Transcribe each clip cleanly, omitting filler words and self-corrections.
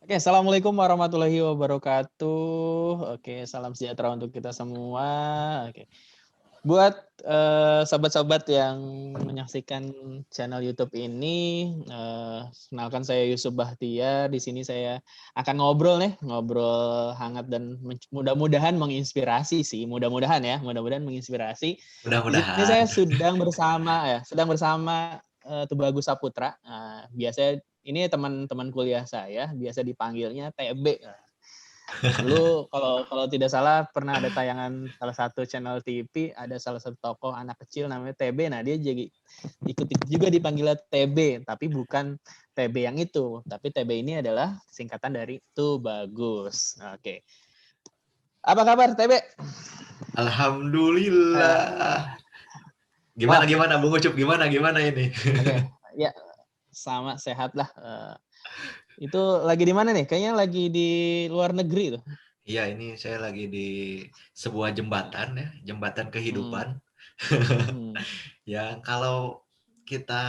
Oke, assalamualaikum warahmatullahi wabarakatuh. Oke, salam sejahtera untuk kita semua. Oke, buat sahabat-sahabat yang menyaksikan channel YouTube ini, kenalkan saya Yusuf Bahtiar. Di sini saya akan ngobrol nih, ngobrol hangat dan mudah-mudahan menginspirasi sih. Mudah-mudahan ya, mudah-mudahan menginspirasi. Di sini Mudah-mudahan. saya sedang bersama Tubagus Saputra. Biasanya ini teman-teman kuliah saya, biasa dipanggilnya TB. Dulu kalau kalau tidak salah pernah ada tayangan salah satu channel TV, ada salah satu tokoh anak kecil namanya TB. Nah, dia jadi ikut juga dipanggilnya TB, tapi bukan TB yang itu. Tapi TB ini adalah singkatan dari Tubagus. Oke. Apa kabar TB? Alhamdulillah. Gimana Wah, gimana Bung Ucup, gimana ini? oke. Ya, sama sehat lah. Itu lagi di mana nih? Kayaknya lagi di luar negeri tuh. Iya, ini saya lagi di sebuah jembatan ya, jembatan Hmm. kehidupan. Hmm. Ya, kalau kita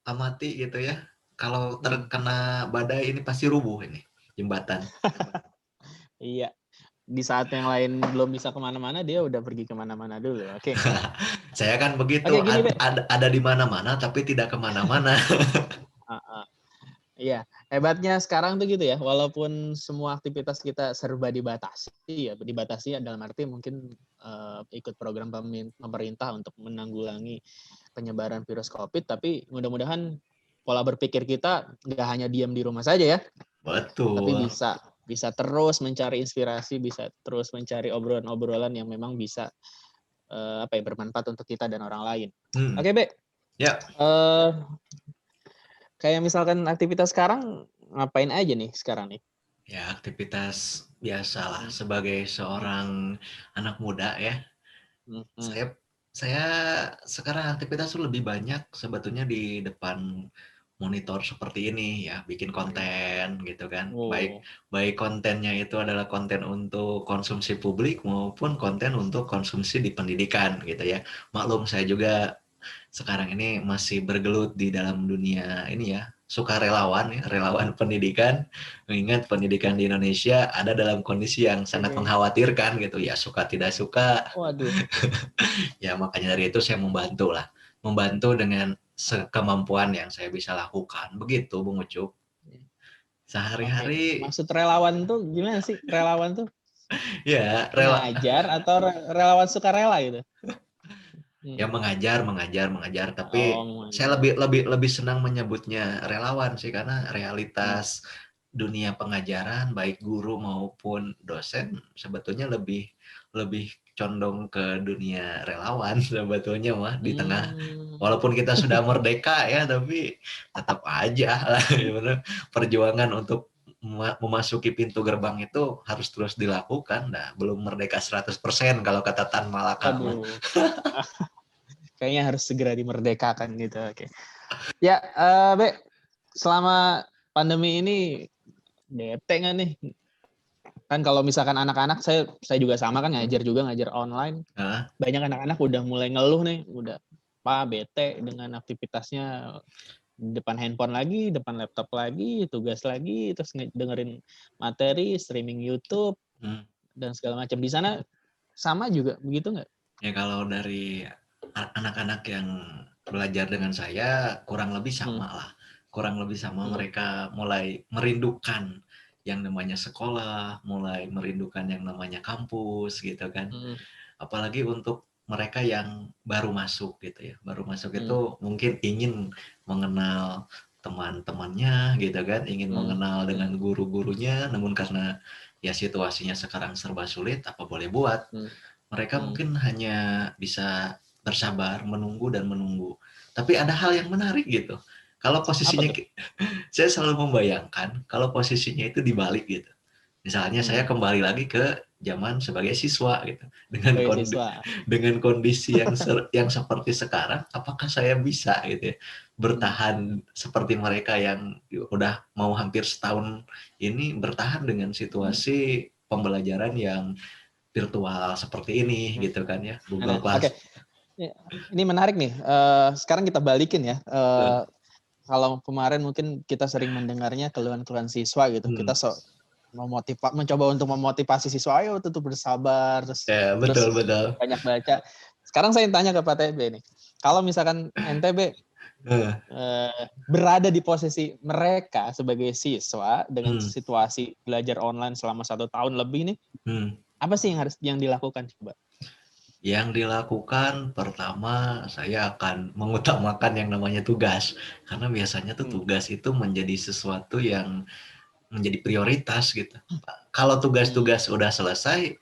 amati gitu ya, kalau Hmm. terkena badai ini pasti rubuh ini jembatan. Iya. Di saat yang lain belum bisa kemana-mana, dia udah pergi kemana-mana dulu. Oke. Saya kan begitu, Oke, gini, Be. ada di mana-mana tapi tidak kemana-mana. Heeh. Iya, hebatnya sekarang tuh gitu ya, walaupun semua aktivitas kita serba dibatasi ya, dibatasi dalam arti mungkin ikut program pemerintah untuk menanggulangi penyebaran virus COVID, tapi mudah-mudahan pola berpikir kita nggak hanya diam di rumah saja ya, tapi Betul. bisa bisa terus mencari inspirasi, bisa terus mencari obrolan-obrolan yang memang bisa bermanfaat untuk kita dan orang lain. Hmm. Oke, Be. Ya, Eh, Kayak misalkan aktivitas sekarang ngapain aja nih sekarang nih? ya aktivitas biasalah Hmm. sebagai seorang anak muda ya. Hmm. Saya saya sekarang aktivitas tuh lebih banyak sebetulnya di depan monitor seperti ini ya, bikin konten gitu kan. Baik Oh, baik kontennya itu adalah konten untuk konsumsi publik maupun konten untuk konsumsi di pendidikan gitu ya. Maklum saya juga sekarang ini masih bergelut di dalam dunia ini ya, sukarelawan ya, relawan pendidikan. Mengingat pendidikan di Indonesia ada dalam kondisi yang sangat oke. mengkhawatirkan gitu ya, suka tidak suka. Waduh. Ya makanya dari itu saya membantu lah, membantu dengan sekemampuan yang saya bisa lakukan. Begitu Bung Ucup. Oke. Sehari-hari Maksud relawan tuh gimana sih? Relawan tuh ya ngajar atau relawan sukarela gitu? ya Hmm. mengajar, Oh, tapi saya ngajar. lebih lebih lebih senang menyebutnya relawan sih karena Hmm. realitas dunia pengajaran baik guru maupun dosen sebetulnya lebih lebih condong ke dunia relawan sebetulnya mah di tengah Hmm. walaupun kita sudah merdeka ya tapi tetap aja lah gimana perjuangan untuk memasuki pintu gerbang itu harus terus dilakukan. Nah, belum merdeka 100% kalau kata Tan Malaka mah. Waduh. Kayaknya harus segera dimerdekakan gitu. Oke. Ya, Be, selama pandemi ini bete nggak nih? Kan kalau misalkan anak-anak, saya juga sama kan ngajar online. Nah, Banyak anak-anak udah mulai ngeluh nih, udah Pak bete dengan aktivitasnya depan handphone lagi, depan laptop lagi, tugas lagi, terus dengerin materi, streaming YouTube hmm. dan segala macam. Di sana sama juga begitu nggak? Ya kalau dari anak-anak yang belajar dengan saya kurang lebih Hmm. sama lah. Kurang lebih sama Hmm. mereka mulai merindukan yang namanya sekolah, mulai merindukan yang namanya kampus gitu kan. Hmm. Apalagi untuk mereka yang baru masuk gitu ya. Baru masuk Hmm. itu mungkin ingin mengenal teman-temannya gitu kan, ingin Hmm. mengenal Hmm. dengan guru-gurunya, namun karena ya situasinya sekarang serba sulit, apa boleh buat. Hmm. Mereka Hmm. mungkin hanya bisa bersabar, menunggu dan menunggu. Tapi ada hal yang menarik gitu. Kalau Apa posisinya, tuh? saya selalu membayangkan kalau posisinya itu dibalik gitu. Misalnya saya Hmm. kembali lagi ke zaman sebagai siswa gitu, Sebagai siswa. dengan kondisi yang seperti sekarang, apakah saya bisa gitu ya Hmm. bertahan seperti mereka yang udah mau hampir setahun ini bertahan dengan situasi pembelajaran yang virtual seperti ini Hmm. gitu kan ya, Google Nah, oke. Class. Ini menarik nih. Sekarang kita balikin ya. kalau kemarin mungkin kita sering mendengarnya keluhan-keluhan siswa gitu. Kita mencoba untuk memotivasi siswa, ayo tetap bersabar, Ya, terus betul betul. banyak baca. Sekarang saya tanya ke Pak TB nih, kalau misalkan NTB Eh, berada di posisi mereka sebagai siswa dengan hmm, situasi belajar online selama 1 tahun lebih nih, hmm. apa sih yang dilakukan coba? Yang dilakukan pertama saya akan mengutamakan yang namanya tugas, karena biasanya tuh Hmm. tugas itu menjadi sesuatu yang menjadi prioritas gitu. Kalau Hmm. tugas-tugas udah selesai,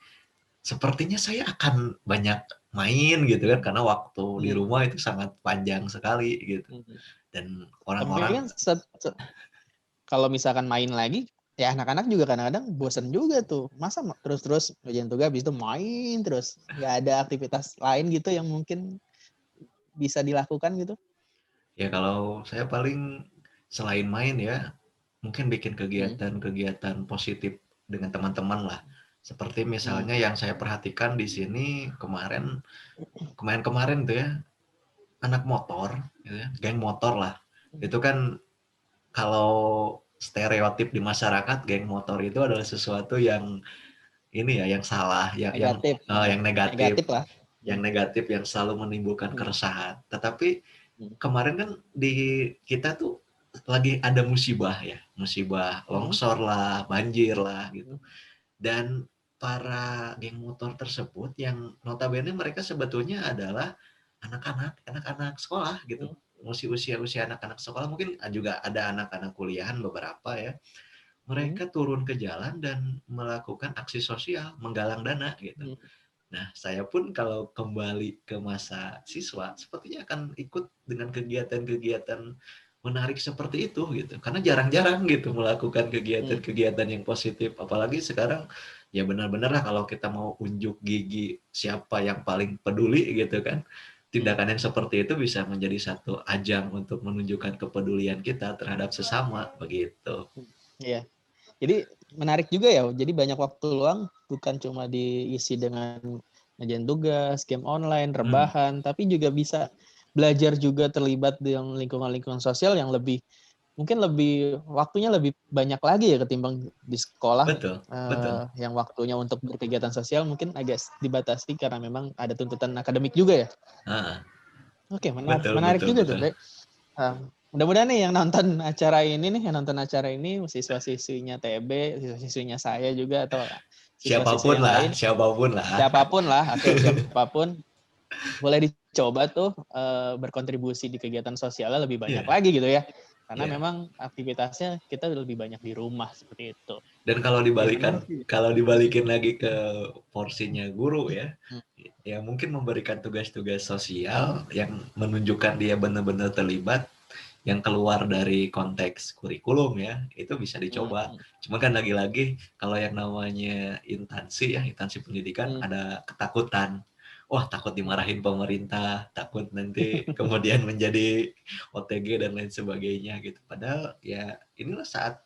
sepertinya saya akan banyak main gitu kan, karena waktu di Hmm. rumah itu sangat panjang sekali gitu. Hmm. Dan Tapi orang-orang kan kalau misalkan main lagi, ya anak-anak juga kadang-kadang bosen juga tuh. Masa terus-terus ngerjain tugas, habis itu main terus. Nggak ada aktivitas lain gitu yang mungkin bisa dilakukan gitu? ya kalau saya paling selain main ya, mungkin bikin Hmm. kegiatan-kegiatan positif dengan teman-teman lah. Seperti Hmm. misalnya yang saya perhatikan di sini kemarin tuh ya, anak motor, gitu ya, geng motor lah. Itu kan kalau stereotip di masyarakat, geng motor itu adalah sesuatu yang ini ya, yang salah, Negatif. yang negatif, Negatif lah. Hmm. yang negatif, yang selalu menimbulkan Hmm. keresahan. Tetapi Hmm. kemarin kan di kita tuh lagi ada musibah ya, musibah Hmm. longsor lah, banjir lah gitu. Hmm. Dan para geng motor tersebut yang notabene mereka sebetulnya adalah anak-anak sekolah gitu. Hmm. Masih usia-usia anak-anak sekolah, mungkin juga ada anak-anak kuliahan beberapa ya. Hmm. Mereka turun ke jalan dan melakukan aksi sosial, menggalang dana gitu. Hmm. Nah, saya pun kalau kembali ke masa siswa, sepertinya akan ikut dengan kegiatan-kegiatan menarik seperti itu gitu. Karena jarang-jarang gitu melakukan Hmm. kegiatan-kegiatan yang positif. Apalagi sekarang ya benar-benar lah kalau kita mau unjuk gigi siapa yang paling peduli gitu kan. Hmm. Tindakan yang seperti itu bisa menjadi satu ajang untuk menunjukkan kepedulian kita terhadap sesama begitu. Iya. Jadi menarik juga ya. Jadi banyak waktu luang bukan cuma diisi dengan ngerjain tugas, game online, Hmm, rebahan, tapi juga bisa belajar juga terlibat dengan lingkungan-lingkungan sosial yang mungkin waktunya lebih banyak lagi ya ketimbang di sekolah, betul, betul. yang waktunya untuk berkegiatan sosial mungkin agak dibatasi karena memang ada tuntutan akademik juga ya. Ah, Oke, betul, menarik betul, juga tuh, betul. Bre. Mudah-mudahan nih yang nonton acara ini siswa-siswinya TB, siswa-siswinya saya juga atau siswa-siswi Siapapun yang lah, lain, siapapun lah. siapapun lah, oke, siapapun boleh dicoba tuh berkontribusi di kegiatan sosialnya lebih banyak Iya, lagi gitu ya. Karena iya. memang aktivitasnya kita lebih banyak di rumah seperti itu. Dan Oke, menarik sih. kalau dibalikin lagi ke porsinya guru ya, Hmm. ya mungkin memberikan tugas-tugas sosial yang menunjukkan dia benar-benar terlibat, yang keluar dari konteks kurikulum ya, itu bisa dicoba. Hmm. Cuma kan lagi-lagi kalau yang namanya instansi pendidikan Hmm. ada ketakutan. Wah, takut Hmm. dimarahin pemerintah, takut nanti kemudian menjadi OTG dan lain sebagainya gitu. Padahal ya inilah saat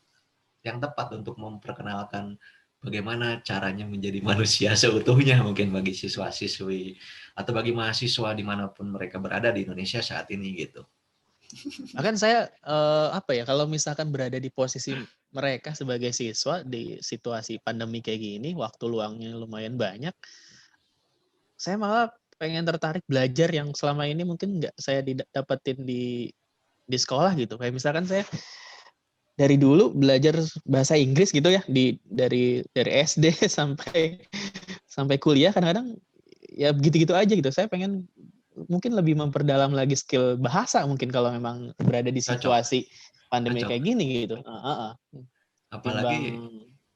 yang tepat untuk memperkenalkan bagaimana caranya menjadi manusia seutuhnya mungkin bagi siswa-siswi atau bagi mahasiswa dimanapun mereka berada di Indonesia saat ini gitu. Bahkan saya apa ya, kalau misalkan berada di posisi mereka sebagai siswa di situasi pandemi kayak gini, waktu luangnya lumayan banyak, saya malah pengen tertarik belajar yang selama ini mungkin nggak saya dapetin di sekolah gitu. Kayak misalkan saya dari dulu belajar bahasa Inggris gitu ya, dari SD sampai sampai kuliah kadang-kadang ya begitu-gitu aja gitu. Saya pengen mungkin lebih memperdalam lagi skill bahasa mungkin kalau memang berada di Cocok, situasi pandemi cocok. kayak gini gitu. Timbang Apalagi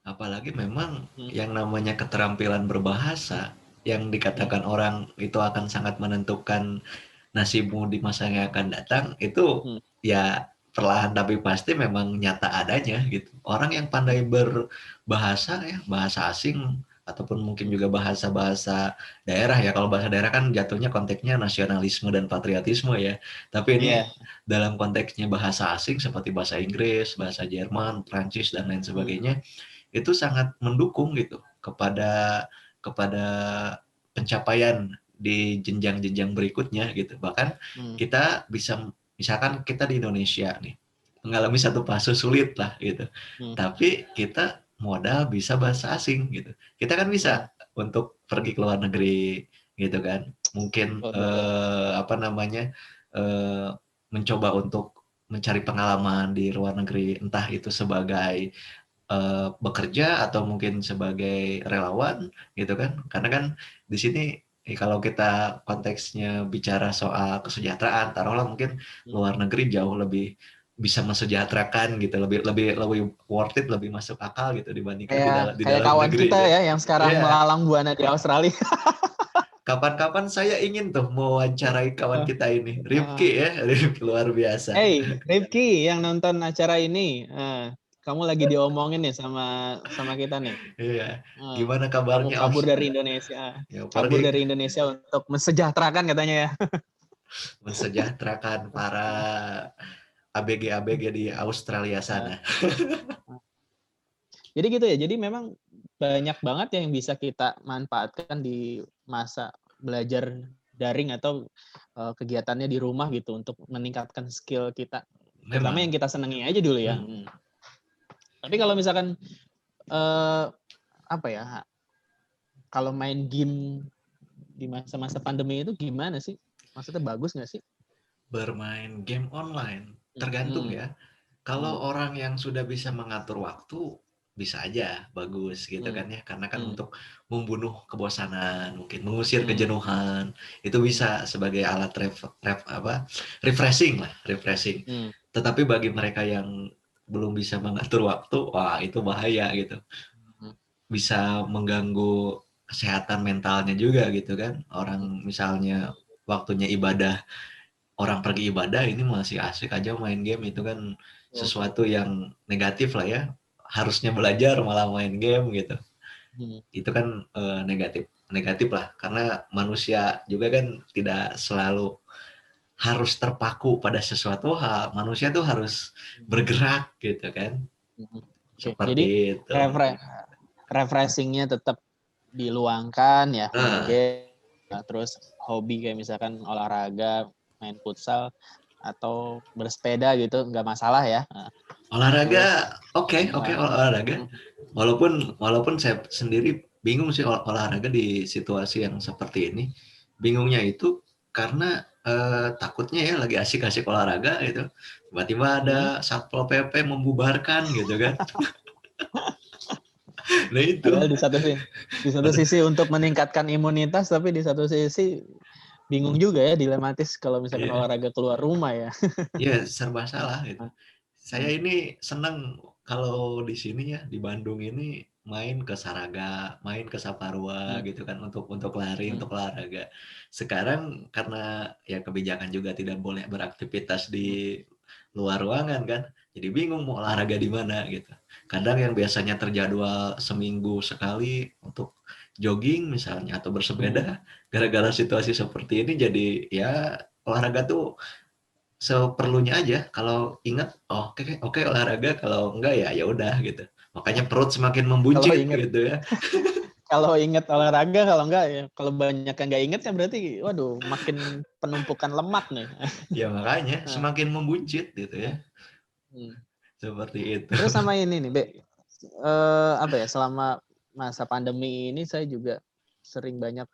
apalagi memang hmm. yang namanya keterampilan berbahasa yang Hmm. dikatakan orang itu akan sangat menentukan nasibmu di masa yang akan datang itu Hmm. ya perlahan tapi pasti memang nyata adanya gitu. Orang yang pandai berbahasa ya, bahasa asing ataupun mungkin Hmm. juga bahasa-bahasa daerah ya. Kalau bahasa daerah kan jatuhnya konteksnya nasionalisme dan patriotisme ya. Tapi ini Iya. dalam konteksnya bahasa asing seperti bahasa Inggris, bahasa Jerman, Prancis dan lain Hmm. sebagainya itu sangat mendukung gitu kepada pencapaian di jenjang-jenjang berikutnya gitu. Bahkan Hmm. kita bisa misalkan kita di Indonesia nih, mengalami satu fase sulit lah gitu. Hmm. Tapi kita modal bisa bahasa asing gitu. Kita kan Hmm. bisa untuk pergi ke luar negeri gitu kan. Mungkin Betul, betul. apa namanya mencoba untuk mencari pengalaman di luar negeri, entah itu sebagai bekerja atau mungkin sebagai relawan gitu kan. Karena kan di sini kalau kita konteksnya bicara soal kesejahteraan, taruhlah mungkin Hmm. luar negeri jauh lebih bisa mensejahterakan gitu, lebih worth it, lebih masuk akal gitu dibandingkan di Kayak dalam kawan negeri kita ya. ya yang sekarang Iya, melalang buana di Australia. kapan-kapan saya ingin tuh mewawancarai kawan kita ini, Rifki ya, Rifki luar biasa. Hey, Rifki yang nonton acara ini, kamu lagi diomongin nih sama kita nih. Iya, Eh, gimana Kamu kabarnya kabur Aus? dari Indonesia, Ya, kabur apalagi dari Indonesia untuk mensejahterakan katanya ya. mensejahterakan para ABG-ABG di Australia Eh, sana. Jadi gitu ya. Jadi memang banyak banget yang bisa kita manfaatkan di masa belajar daring atau kegiatannya di rumah gitu untuk meningkatkan skill kita, terutama yang Memang kita senangi aja dulu ya. Tapi kalau misalkan apa ya, kalau main game di masa-masa pandemi itu gimana sih? Maksudnya bagus nggak sih? bermain game online tergantung Hmm. ya. Kalau orang yang sudah bisa mengatur waktu bisa aja bagus gitu Hmm. kan ya, karena kan Hmm. untuk membunuh kebosanan, mungkin mengusir Hmm. kejenuhan, itu bisa sebagai alat refreshing. Hmm. Tetapi bagi mereka yang belum bisa mengatur waktu, wah itu bahaya gitu. Hmm. Bisa mengganggu kesehatan mentalnya juga gitu kan. Orang misalnya waktunya ibadah, orang pergi ibadah ini masih asik aja main game, itu kan Oh. sesuatu yang negatif lah ya. Harusnya belajar malah main game gitu. Hmm. Itu kan negatif lah, karena manusia juga kan tidak selalu harus terpaku pada sesuatu hal. Manusia tuh harus bergerak gitu kan. Hmm. Oke, Seperti jadi itu. refreshingnya tetap diluangkan ya, main Nah, game, terus hobi kayak misalkan olahraga, main futsal atau bersepeda gitu nggak masalah ya. olahraga Terus oke olahraga. hmm. Walaupun saya sendiri bingung sih olahraga di situasi yang seperti ini. Bingungnya itu karena takutnya ya lagi asik-asik olahraga gitu, tiba-tiba ada Hmm. Satpol PP membubarkan gitu kan. Nah itu. Padahal di satu sisi untuk meningkatkan imunitas, tapi di satu sisi bingung juga ya, dilematis kalau misalkan Iya, olahraga keluar rumah ya. iya serba salah gitu. Saya Hmm. ini senang kalau di sini ya, di Bandung ini main ke Saraga, main ke Saparua Hmm. gitu kan untuk lari, Hmm. untuk olahraga. Sekarang karena ya kebijakan juga tidak boleh beraktivitas Hmm. di luar ruangan kan, jadi bingung mau olahraga di mana gitu. Kadang yang biasanya terjadwal seminggu sekali untuk jogging misalnya atau Hmm. bersepeda, gara-gara situasi seperti ini jadi ya olahraga tuh seperlunya aja. Kalau ingat, oh, oke olahraga, kalau enggak ya ya udah gitu. Makanya perut semakin Kalau membuncit inget gitu ya. kalau inget olahraga, kalau enggak ya, kalau banyak yang nggak inget kan berarti, waduh, makin penumpukan lemak nih. Ya makanya Nah, semakin membuncit gitu ya. nah, hmm. Seperti itu. Terus sama ini nih, Be, apa ya, selama masa pandemi ini saya juga sering banyak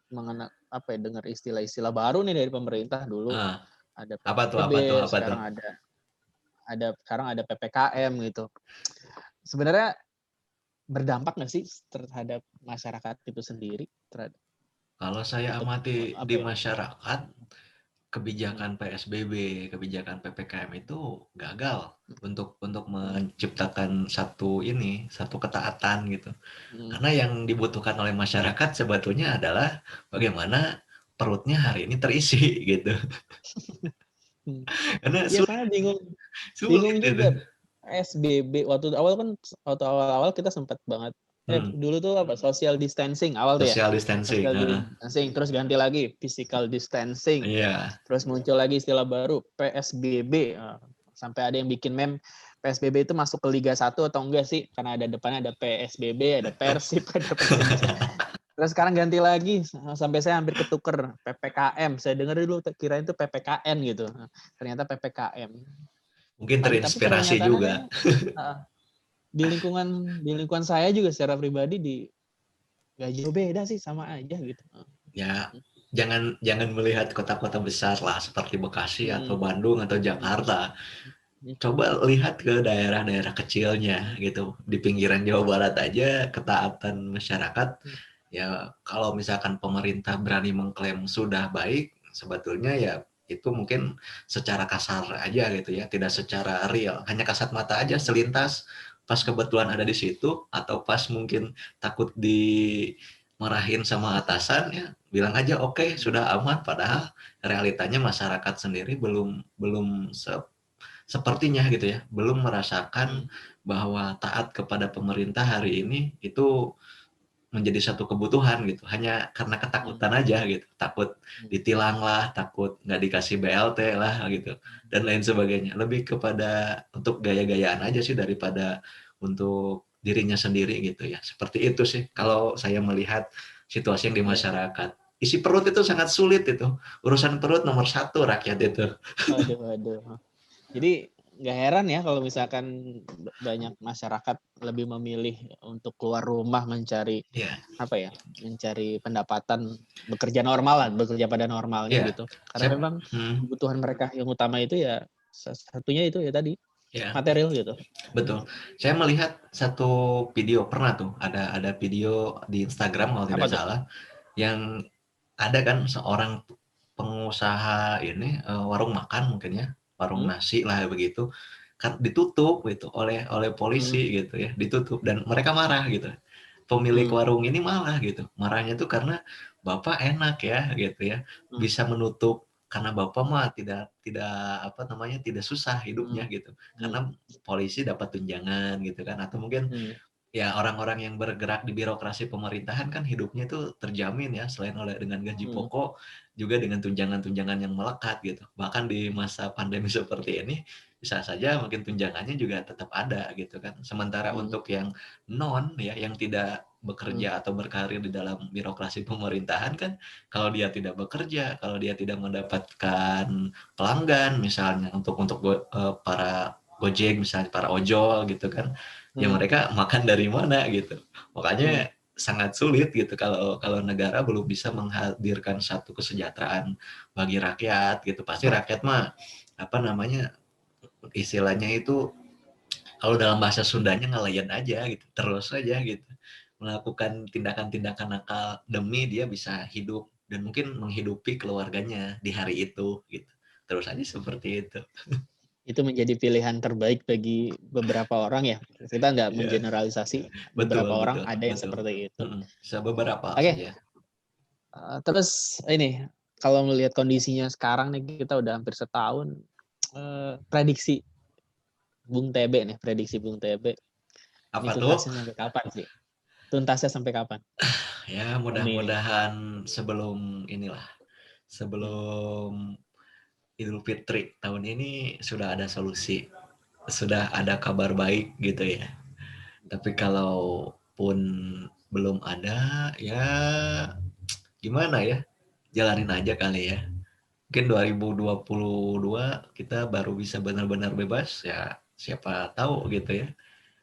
dengar istilah-istilah baru nih dari pemerintah. Dulu Ah, ada apa tuh apa tuh PSBB, apa tuh? sekarang ada PPKM gitu. Sebenarnya berdampak nggak sih terhadap masyarakat itu sendiri, terhadap Kalau saya untuk amati apa di ya? masyarakat, Hmm. kebijakan PSBB, kebijakan PPKM itu gagal untuk Hmm. menciptakan satu ketaatan gitu. Hmm. Karena yang dibutuhkan oleh masyarakat sebetulnya adalah bagaimana perutnya hari ini terisi gitu. Hmm. Karena Iya, sulit soalnya bingung sulit bingung gitu. juga. PSBB waktu awal-awal kita sempat banget. Hmm, Dulu tuh apa? Social distancing awal tuh ya. social distancing, Social heeh. distancing, terus ganti lagi physical distancing. Iya, Terus muncul lagi istilah baru PSBB. Sampai ada yang bikin meme PSBB itu masuk ke Liga 1 atau enggak sih? Karena ada depannya ada PSBB, ada Persib, ada Persija. Terus sekarang ganti lagi sampai saya hampir ketuker PPKM. Saya dengar dulu kirain itu PPKN gitu. Ternyata PPKM. Mungkin Tapi pada terinspirasi kenyataannya juga. kayaknya di lingkungan saya juga secara pribadi gak jauh beda sih, sama aja gitu. Ya, jangan jangan melihat kota-kota besar lah seperti Bekasi atau Mm, Bandung atau mm, Jakarta. mm, Coba lihat ke daerah-daerah kecilnya gitu. Di pinggiran Jawa Barat aja ketaatan masyarakat ya kalau misalkan pemerintah berani mengklaim sudah baik, sebetulnya ya itu mungkin secara kasar aja gitu ya, tidak secara real. Hanya kasat mata aja selintas pas kebetulan ada di situ atau pas mungkin takut dimarahin sama atasan ya bilang aja oke, sudah aman, padahal realitanya masyarakat sendiri belum belum sepertinya gitu ya, belum merasakan bahwa taat kepada pemerintah hari ini itu menjadi satu kebutuhan gitu, hanya karena ketakutan aja gitu, takut ditilang lah, takut nggak dikasih BLT lah gitu, dan lain sebagainya. Lebih kepada untuk gaya-gayaan aja sih daripada untuk dirinya sendiri gitu ya. Seperti itu sih kalau saya melihat situasi yang di Iya. masyarakat. Isi perut itu sangat sulit itu, urusan perut nomor satu rakyat itu. Waduh, waduh. Jadi nggak heran ya kalau misalkan banyak masyarakat lebih memilih untuk keluar rumah mencari Ya, apa ya, mencari pendapatan, bekerja normal lah, bekerja pada normalnya ya, gitu. Karena saya, memang kebutuhan mereka yang utama itu ya satunya itu ya tadi ya. material gitu. Betul. Saya melihat satu video pernah tuh ada video di Instagram kalau Apa tidak tuh? salah yang ada kan seorang pengusaha ini warung makan mungkin ya, warung Hmm? nasi lah begitu, kan ditutup gitu oleh Hmm. polisi gitu ya, ditutup dan mereka marah gitu. Pemilik Hmm. warung ini malah gitu. Marahnya tuh karena Bapak enak ya gitu ya, Hmm. bisa menutup karena Bapak mah tidak tidak apa namanya, tidak susah Hmm. hidupnya gitu. Hmm. Karena polisi dapat tunjangan gitu kan atau mungkin Hmm. ya orang-orang yang bergerak di birokrasi pemerintahan kan hidupnya itu terjamin ya selain oleh dengan gaji Hmm. pokok juga dengan tunjangan-tunjangan yang melekat gitu. Bahkan di masa pandemi seperti ini bisa saja mungkin tunjangannya juga tetap ada gitu kan. Sementara Hmm. untuk yang non ya yang tidak Hmm. bekerja atau berkarir di dalam birokrasi pemerintahan kan kalau dia tidak bekerja, kalau dia tidak mendapatkan pelanggan misalnya untuk para Gojek misalnya para ojol gitu kan ya Hmm. mereka makan dari mana gitu. Hmm. Makanya sangat sulit gitu kalau kalau negara belum bisa menghadirkan satu kesejahteraan bagi rakyat gitu. Pasti rakyat mah apa namanya istilahnya itu kalau dalam bahasa Sundanya ngelayan aja gitu, terus aja gitu. Melakukan tindakan-tindakan nakal demi dia bisa hidup dan mungkin menghidupi keluarganya di hari itu gitu. Terus aja seperti itu. Itu menjadi pilihan terbaik bagi beberapa orang ya. Kita nggak Iya, mengeneralisasi, betul beberapa orang betul ada yang betul. seperti itu. Bisa beberapa Oke, saja. terus ini kalau melihat kondisinya sekarang nih kita udah hampir setahun, prediksi Bung TB nih, prediksi Bung TB ini Apa tuh? tuntasnya sampai kapan sih? Tuntasnya sampai kapan? Ya Pandemi ini. mudah-mudahan sebelum inilah, Hmm. sebelum Idul Fitri tahun ini sudah ada solusi, sudah ada kabar baik gitu ya. Tapi kalaupun belum ada, ya gimana ya, jalanin aja kali ya. Mungkin 2022 kita baru bisa benar-benar bebas, ya siapa tahu gitu ya.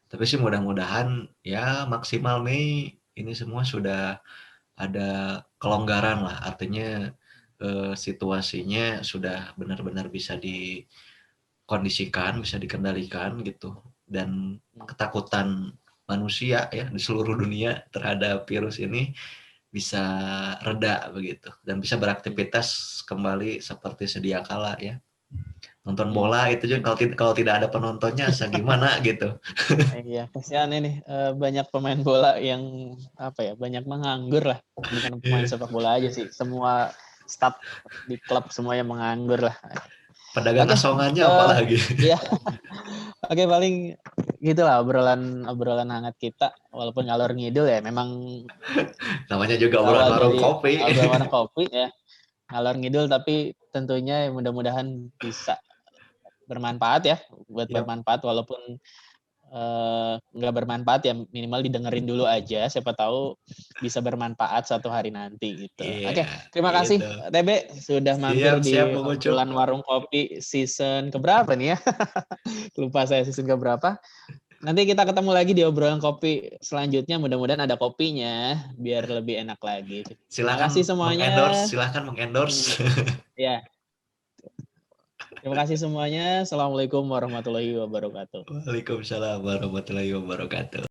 Tapi sih mudah-mudahan ya maksimal Mei ini semua sudah ada kelonggaran lah, artinya situasinya sudah benar-benar bisa dikondisikan, bisa dikendalikan gitu, dan ketakutan manusia ya di seluruh dunia terhadap virus ini bisa reda begitu dan bisa beraktivitas kembali seperti sedia kala ya. Nonton Hmm. bola itu juga kalau tidak ada penontonnya gimana gitu. Iya, kasihan ini banyak pemain bola yang apa ya, banyak menganggur lah. Bukan pemain sepak bola aja sih, semua staf di klub semuanya menganggur lah. Pedagang Oke, asongannya apalagi. ya, oke paling gitulah obrolan obrolan hangat kita. Walaupun ngalor ngidul ya, memang Namanya juga obrolan berawal warung dari kopi. obrolan warna kopi ya, ngalor ngidul tapi tentunya mudah-mudahan bisa bermanfaat ya, buat Yap. bermanfaat walaupun nggak bermanfaat ya minimal didengerin dulu aja, siapa tahu bisa bermanfaat suatu hari nanti gitu. Iya, Oke, terima kasih gitu. TB sudah mampir Siap, siap, di Bang Ucup. obrolan warung kopi season keberapa nih ya? Lupa saya season keberapa. Nanti kita ketemu lagi di obrolan kopi selanjutnya, mudah-mudahan ada kopinya biar lebih enak lagi. Terima kasih Silakan mengendorse, semuanya. silakan mengendorse. Ya, terima kasih semuanya. Assalamualaikum warahmatullahi wabarakatuh. Waalaikumsalam warahmatullahi wabarakatuh.